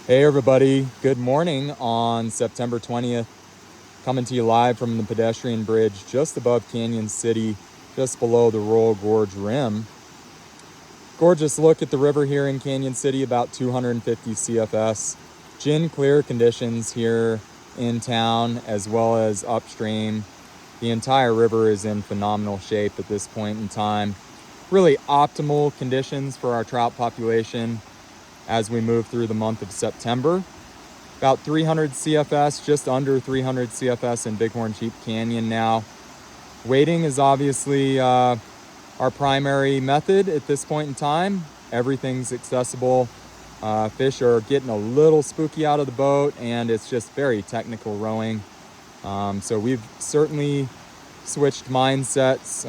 Hey everybody, good morning on September 20th. Coming to you live from the pedestrian bridge just above Canyon City, just below the Royal Gorge Rim. Gorgeous look at the river here in Canyon City, about 250 CFS. Gin clear conditions here in town as well as upstream. The entire river is in phenomenal shape at this point in time. Really optimal conditions for our trout population as we move through the month of September. About 300 CFS, just under 300 CFS in Bighorn Sheep Canyon now. Wading is obviously our primary method at this point in time. Everything's accessible. Fish are getting a little spooky out of the boat, and it's just very technical rowing. So we've certainly switched mindsets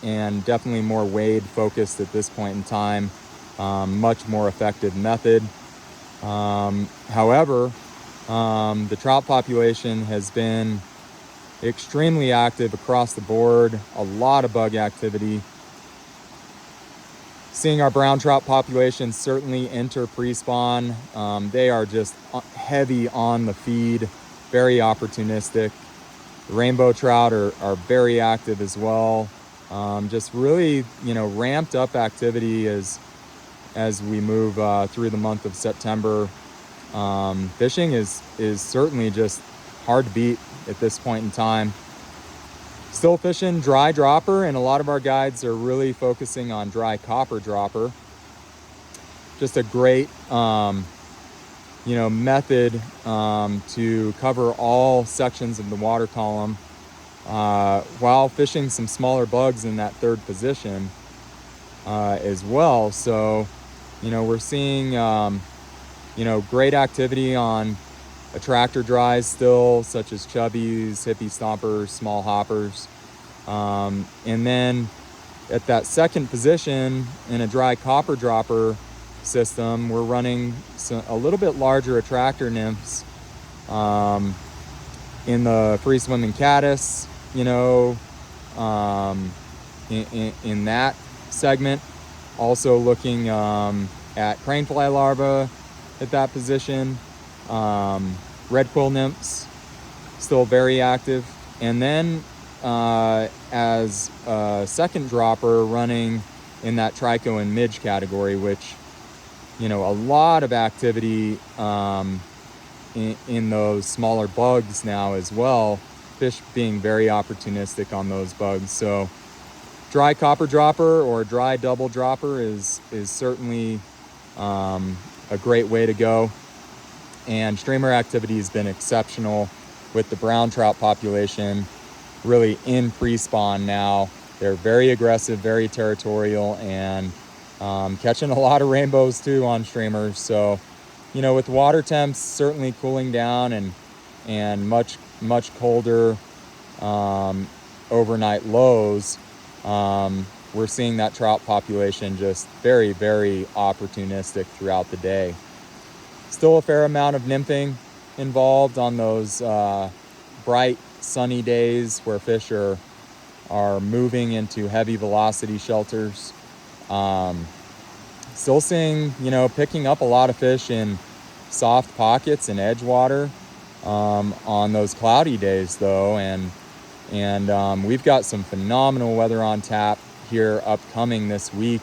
and definitely more wade focused at this point in time. Much more effective method. However, the trout population has been extremely active across the board, a lot of bug activity. Seeing our brown trout population certainly enter pre-spawn. They are just heavy on the feed, very opportunistic. The rainbow trout are very active as well. Just really, ramped up activity as we move through the month of September. Fishing is certainly just hard to beat at this point in time. Still fishing dry dropper, and a lot of our guides are really focusing on dry copper dropper. Just a great method to cover all sections of the water column while fishing some smaller bugs in that third position as well. So we're seeing great activity on attractor dries still, such as chubbies, hippie stompers, small hoppers. And then at that second position in a dry copper dropper system, we're running a little bit larger attractor nymphs in the free swimming caddis, in that segment. Also looking at cranefly larvae at that position. Red quill nymphs, still very active. And then as a second dropper, running in that trico and midge category, which, a lot of activity in those smaller bugs now as well. Fish being very opportunistic on those bugs. So dry copper dropper or dry double dropper is certainly a great way to go. And streamer activity has been exceptional with the brown trout population really in pre-spawn now. They're very aggressive, very territorial, and catching a lot of rainbows too on streamers. So, with water temps certainly cooling down and much colder overnight lows, we're seeing that trout population just very, very opportunistic throughout the day. Still a fair amount of nymphing involved on those bright, sunny days where fish are moving into heavy velocity shelters. Still seeing, picking up a lot of fish in soft pockets and edge water on those cloudy days though. And we've got some phenomenal weather on tap here upcoming this week,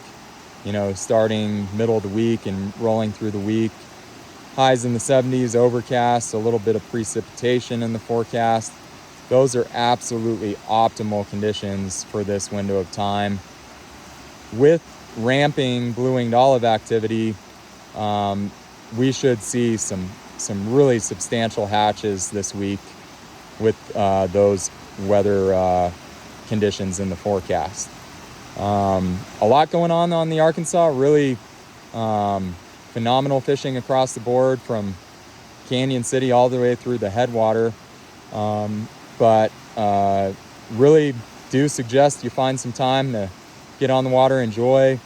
starting middle of the week and rolling through the week. Highs in the 70s, overcast, a little bit of precipitation in the forecast. Those are absolutely optimal conditions for this window of time. With ramping blue-winged olive activity, we should see some really substantial hatches this week with those weather conditions in the forecast. A lot going on the Arkansas. Really phenomenal fishing across the board from Canyon City all the way through the headwater. But really do suggest you find some time to get on the water, enjoy.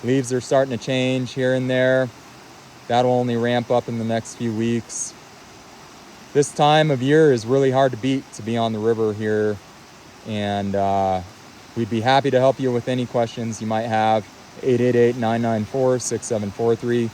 Leaves are starting to change here and there. That'll only ramp up in the next few weeks. This time of year is really hard to beat to be on the river here. And we'd be happy to help you with any questions you might have. 888-994-6743.